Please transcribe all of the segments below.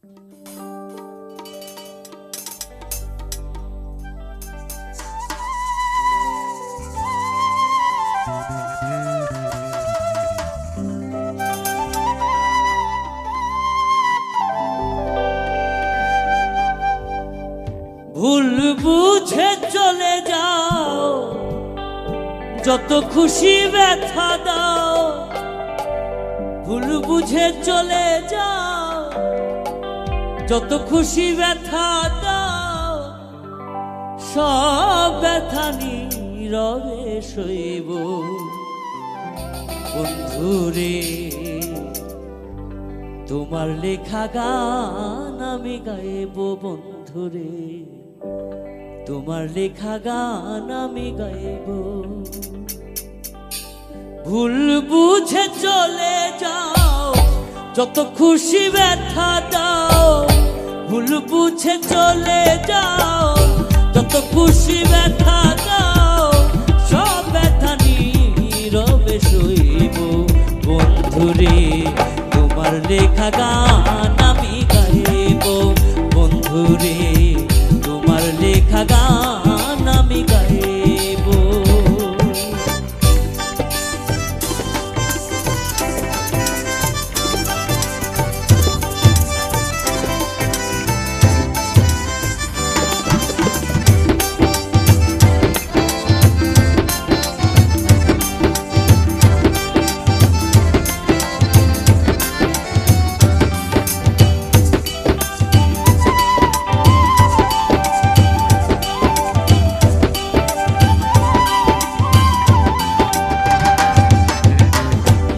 ভুল বুঝে চলে যাও, যত খুশি ব্যথা দাও। ভুল বুঝে চলে যাও, যত খুশি ব্যথা দাও। সব ব্যথা নীরবে সইব বন্ধুরে। তোমার লেখা গান আমি গাইব বন্ধুরে। তোমার লেখা গান আমি গাইব। ভুল বুঝে চলে যাও, যত খুশি ব্যথা দাও। ভুল বুঝে চলে যাও, যত খুশি ব্যথা দাও। সব ব্যথা নীরবে সইব বন্ধুরে। তোমার লেখা গান আমি গাইব বন্ধুরে। তোমার লেখা গান আমি গাইব।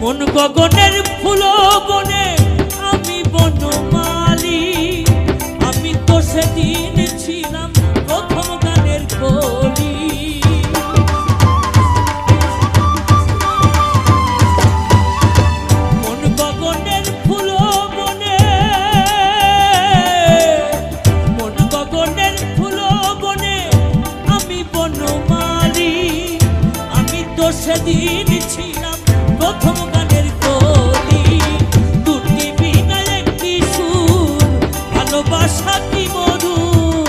মন গগনের ফুল বনে আমি বনমালী। আমি তো সেদিন ছিলাম প্রথম গানের কলি। মন গগনের ফুল বনে, মন গগনের ফুল বনে আমি বনমালী। আমি তো সেদিন ছিলাম প্রথম গানের কলি। দুটি বিনা একটি সুর, ভালোবাসা কি মধুর।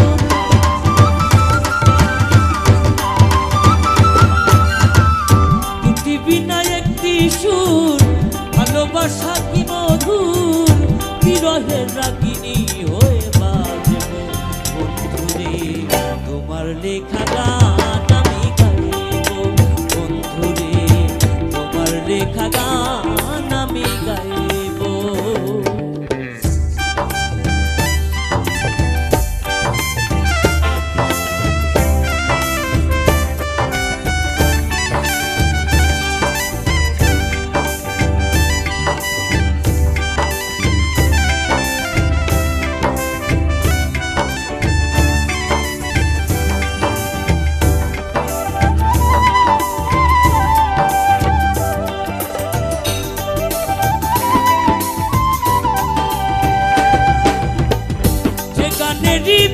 দুটি বিনা একটি সুর, ভালোবাসা কি মধুর। বিরহের রাগিনী হয়ে বাজব বন্ধুরে। তোমার লেখা গান আমি গাইব বন্ধুরে। তোমার লেখা গান আমি গাইব।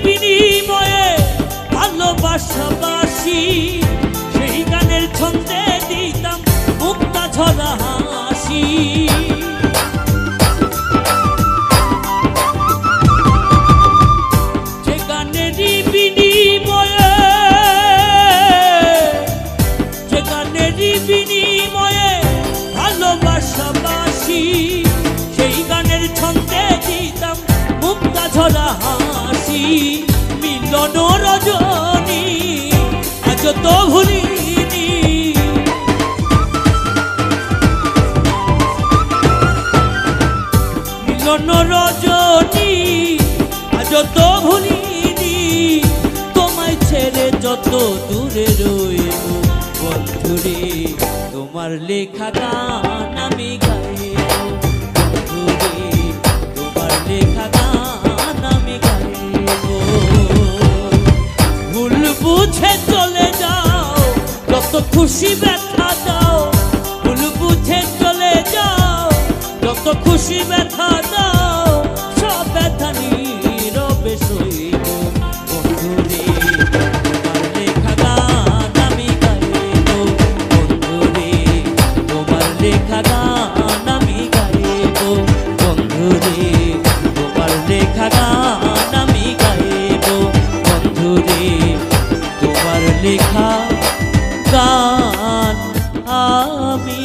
বিনিময়ে ভালোবাসাবাসি, সেই গানের ছন্দে দিতাম মুক্তা ঝরা হাসি। যে গানের বিনিময়ে, যে গানের বিনিময়ে ভালোবাসাবাসি, সেই গানের ছন্দে দিতাম মুক্তা ঝরা হাসি। মিলন রজনী আজ তো ভুলিনি। মিলন রজনী আজ তো ভুলিনি। তোমায় ছেড়ে যত দূরে রইব বন্ধুরে। তোমার লেখা গান আমি গাইব বন্ধুরে। তোমার লেখা গান আমি গাইব। ভুল বুঝে চলে যাও, যত খুশি ব্যথা দাও। ভুল বুঝে চলে যাও, যত খুশি ব্যথা দাও। সব ব্যথা নীরবে সইব বন্ধুরে। তোমার লেখা গান আমি গাইব বন্ধুরে। তোমার লেখা গান আমি গাইব বন্ধুরে। তোমার লেখা লেখা গান আমি গাইব বন্ধুরে, তোমার লেখা গান আমি